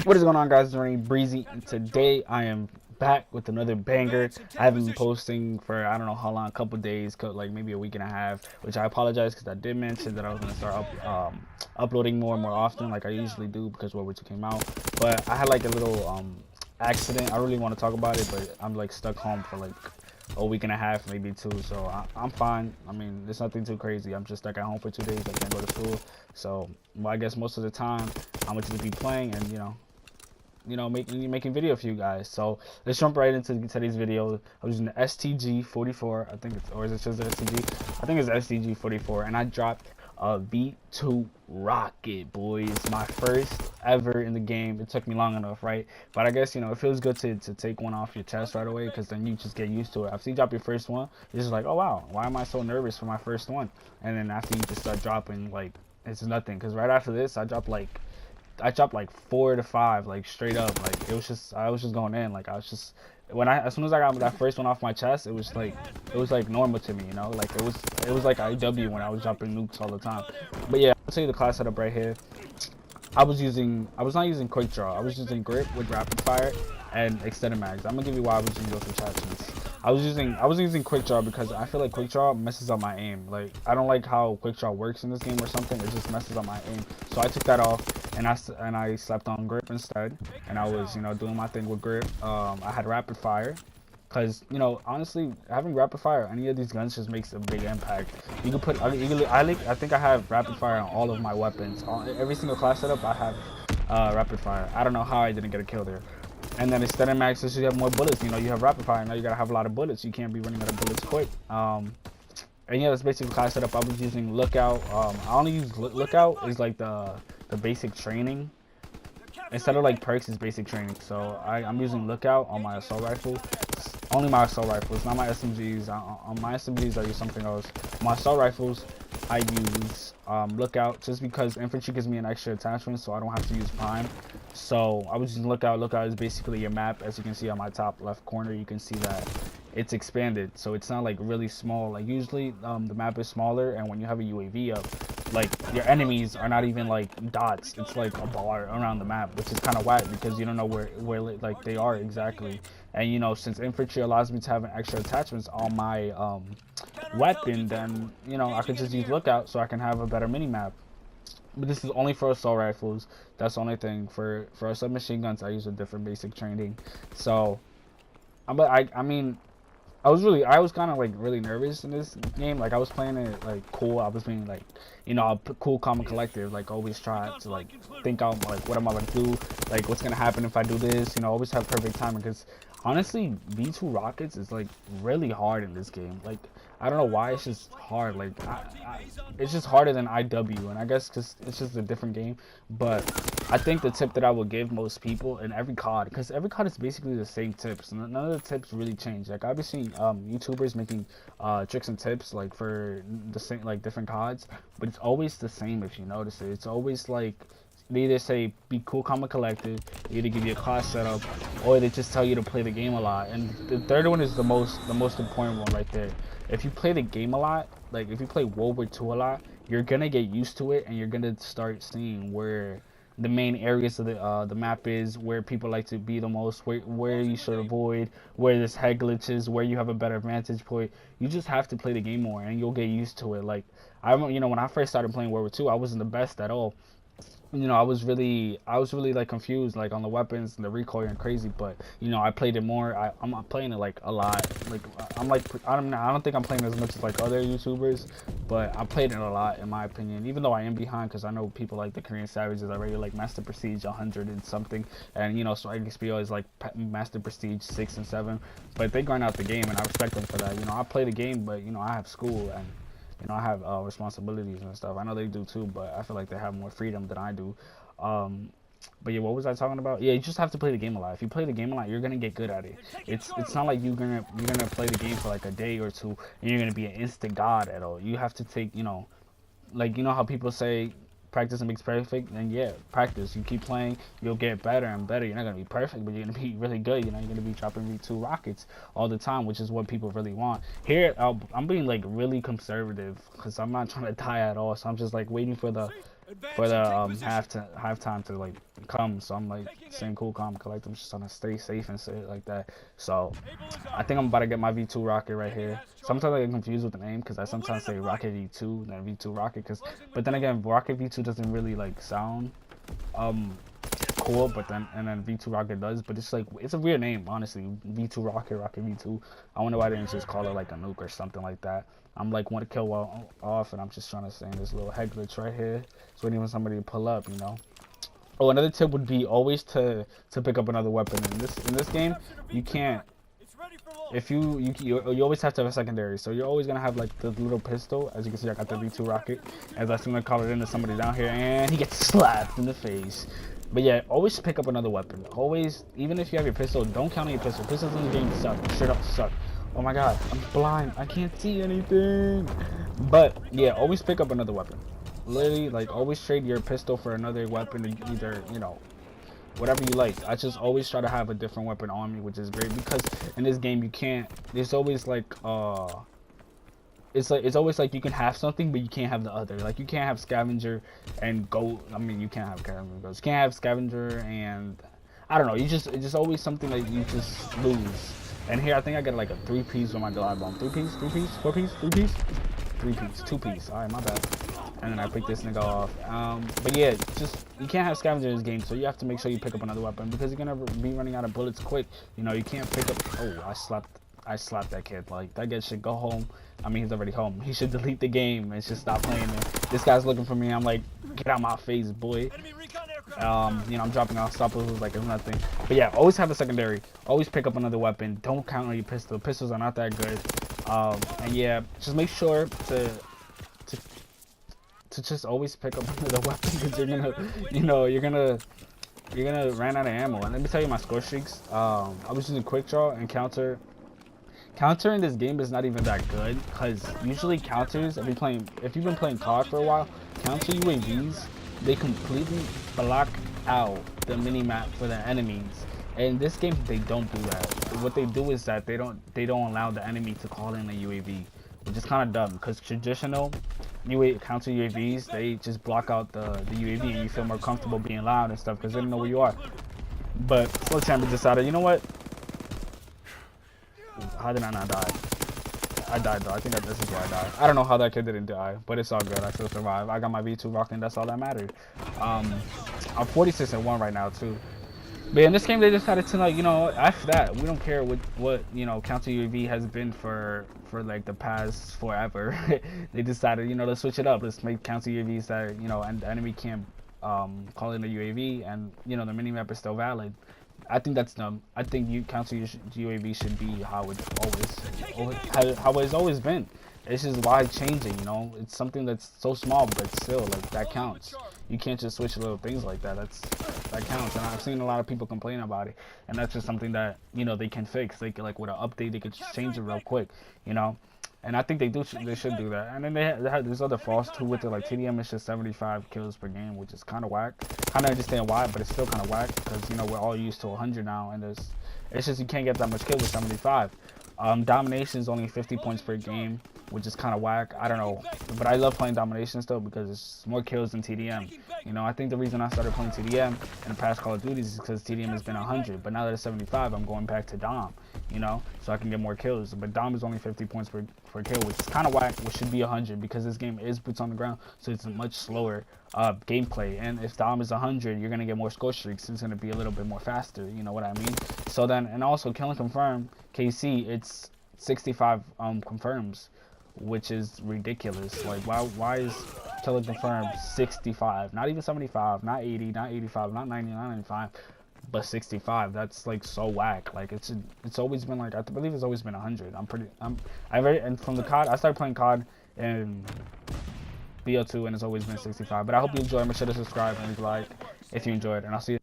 What is going on, guys? It's Rainy Breezy, and today I am back with another banger. I haven't been posting for I don't know how long, a couple days, like maybe a week and a half, which I apologize because I did mention that I was going to start uploading more and more often like I usually do because World War II came out. But I had like a little accident. I really want to talk about it, but I'm like stuck home for like a week and a half, maybe two, so I'm fine. I mean, it's nothing too crazy. I'm just stuck at home for 2 days. I can't go to school, so well, I guess most of the time I'm going to be playing and making video for you guys. So let's jump right into today's video. I was using the Stgg 44, I think it's, or is it just the Stgg? I think it's Stgg 44, and I dropped a V2 rocket, boys. My first ever in the game. It took me long enough, right? But I guess, it feels good to take one off your chest right away, because then you just get used to it. After you drop your first one, you're just like, oh wow, why am I so nervous for my first one? And then after you just start dropping, like, it's nothing. Because right after this, I dropped like 4 to 5, like straight up. Like I was just going in. Like as soon as I got that first one off my chest, it was like normal to me, like it was like IW when I was dropping nukes all the time. But yeah, I'll tell you the class setup right here. I was not using quick draw. I was using grip with rapid fire and extended mags. I'm gonna give you why I was using those attachments. I was using quick draw because I feel like quick draw messes up my aim. Like, I don't like how quick draw works in this game or something. It just messes up my aim. So I took that off and I slept on grip instead. And I was doing my thing with grip. I had rapid fire. Cause honestly, having rapid fire, any of these guns just makes a big impact. You can put, I think I have rapid fire on all of my weapons. On every single class setup, I have rapid fire. I don't know how I didn't get a kill there. And then extended mags, so you have more bullets. You have rapid fire. Now you gotta have a lot of bullets. You can't be running out of bullets quick. And yeah, that's basically class setup. I was using lookout. I only use lookout is like the basic training. Instead of like perks, is basic training. So I'm using lookout on my assault rifle. Only my assault rifles, not my SMGs. On my SMGs, I use something else. My assault rifles, I use lookout just because infantry gives me an extra attachment, so I don't have to use prime. So I was using lookout. Lookout is basically a map. As you can see on my top left corner, you can see that it's expanded, so it's not like really small. Like usually the map is smaller, and when you have a UAV up, like your enemies are not even like dots. It's like a bar around the map, which is kind of whack because you don't know where like they are exactly. And since infantry allows me to have an extra attachments on my weapon, then I could just use lookout so I can have a better mini map. But this is only for assault rifles. That's the only thing. For submachine guns, I use a different basic training. So but I mean, I was kind of like really nervous in this game. Like I was playing it like cool. I was being like, cool, calm, and collective. Like always try to like think out like what am I gonna do? Like what's gonna happen if I do this? Always have perfect timing. Because honestly, V2 rockets is like really hard in this game. Like I don't know why, it's just hard. Like it's just harder than IW, and I guess because it's just a different game. But I think the tip that I would give most people in every COD, because every COD is basically the same tips. None of the tips really change. Like I've been seeing YouTubers making tricks and tips like for the same, like different CODs, but it's always the same if you notice it. It's always like they either say be cool, calm, and collected, they either give you a class setup, or they just tell you to play the game a lot. And the third one is the most important one right there. If you play the game a lot, like if you play World War II a lot, you're gonna get used to it, and you're gonna start seeing where the main areas of the map is, where people like to be the most, where you should avoid, where there's head glitches, where you have a better vantage point. You just have to play the game more, and you'll get used to it. Like when I first started playing World War II, I wasn't the best at all. I was really like confused like on the weapons and the recoil and crazy, but I played it more. I'm not playing it like a lot. Like I don't think I'm playing as much as like other YouTubers, but I played it a lot in my opinion, even though I am behind, because I know people like the Korean Savages already like Master Prestige 100 and something, and so XPO is like Master Prestige 6 and 7, but they grind out the game, and I respect them for that. I play the game, but I have school, and I have responsibilities and stuff. I know they do too, but I feel like they have more freedom than I do. But yeah, what was I talking about? Yeah, you just have to play the game a lot. If you play the game a lot, you're gonna get good at it. It's not like you're gonna play the game for like a day or two and you're gonna be an instant god at all. You have to take like how people say practice makes perfect, then yeah, practice. You keep playing, you'll get better and better. You're not gonna be perfect, but you're gonna be really good. You're gonna be dropping V2 rockets all the time, which is what people really want. Here, I'm being like really conservative because I'm not trying to die at all. So I'm just like waiting for the for the halftime to like come. So I'm like saying cool, calm, collect. I'm just trying to stay safe and shit like that. So I think I'm about to get my V2 rocket right here. Sometimes I get confused with the name because I sometimes say rocket V2 then V2 rocket, but then again rocket V2 doesn't really like sound cool, but then V2 rocket does. But it's like, it's a weird name, honestly. V2 rocket, rocket V2. I wonder why they didn't just call it like a nuke or something like that. I'm like one kill while off, and I'm just trying to stay in this little head glitch right here, just waiting for somebody to pull up, you know. Oh, another tip would be always to pick up another weapon. In this game, you can't. If you always have to have a secondary, so you're always gonna have like the little pistol. As you can see, I got the V2 rocket. As I soon as I call it into somebody down here, and he gets slapped in the face. But yeah, always pick up another weapon. Always, even if you have your pistol, don't count on your pistol. Pistols in the game suck. Straight up suck. Oh my god, I'm blind. I can't see anything. But yeah, always pick up another weapon. Literally, like, always trade your pistol for another weapon, either, you know, whatever you like. I just always try to have a different weapon on me, which is great because in this game you can't. There's always like it's always like you can have something but you can't have the other. Like you can't have scavenger and gold. I mean, you can't have scavenger and gold. You can't have scavenger and I don't know. It's just always something that you just lose. And here I think I got like a 3-piece with my glide bomb. 3-piece, 3-piece, 4-piece, 3-piece, 3-piece, 2-piece. All right, my bad. And then I pick this nigga off. But yeah, just you can't have scavenger in this game, so you have to make sure you pick up another weapon because you're gonna be running out of bullets quick. You know, you can't pick up. Oh, I slapped that kid. Like that kid should go home. I mean, he's already home. He should delete the game and just stop playing it. This guy's looking for me. I'm like, get out my face, boy. You know, I'm dropping off stoppers like it's nothing. But yeah, always have a secondary. Always pick up another weapon. Don't count on your pistol. Pistols are not that good. And yeah, just make sure to just always pick up another weapon because you're gonna, you know, you're gonna run out of ammo. And let me tell you my score streaks. I was using quick draw and counter. Counter in this game is not even that good because usually counters, if you've been playing COD for a while, counter UAVs, they completely block out the mini-map for the enemies. And in this game, they don't do that. What they do is that they don't allow the enemy to call in a UAV, which is kind of dumb because traditional counter UAVs, they just block out the UAV and you feel more comfortable being loud and stuff because they don't know where you are. But Sledgehammer decided, you know what? How did I not die? I died though. I think this is where I died. I don't know how that kid didn't die, but it's all good. I still survived. I got my V2 rocking. That's all that mattered. I'm 46-1 right now too. But in this game, they decided to, like, you know, after that, we don't care what you know, counter UAV has been for like the past forever. They decided, you know, let's switch it up. Let's make counter UAVs that, you know, and the enemy can't call in a UAV, and you know the minimap is still valid. I think that's dumb. I think counter UAV should be how it's always been. It's just why changing, you know? It's something that's so small, but still, like, that counts. You can't just switch little things like that. That counts. And I've seen a lot of people complain about it. And that's just something that, you know, they can fix. They can, like, with an update, they could just change it real quick, you know? And I think they should do that. And then they have this other false too with it, like TDM is just 75 kills per game, which is kind of whack. I don't understand why, but it's still kind of whack because, you know, we're all used to 100 now, and it's just you can't get that much kills with 75. Domination is only 50 points per game, which is kind of whack. I don't know, but I love playing domination still because it's more kills than TDM. You know, I think the reason I started playing TDM in the past Call of Duties is because TDM has been 100, but now that it's 75, I'm going back to Dom, you know, so I can get more kills. But Dom is only 50 points per kill, which is kind of whack, which should be 100 because this game is boots on the ground, so it's a much slower gameplay. And if Dom is 100, you're gonna get more score streaks. It's gonna be a little bit more faster, you know what I mean? So then, and also kill and confirm KC, it's 65 confirms, which is ridiculous. Like, why is kill and confirm 65? Not even 75, not 80, not 85, not 90, not 95, but 65. That's like so whack. Like it's always been like, I believe it's always been 100. And from the COD, I started playing COD in BO2 and it's always been 65. But I hope you enjoyed. Make sure to subscribe and like if you enjoyed, and I'll see you.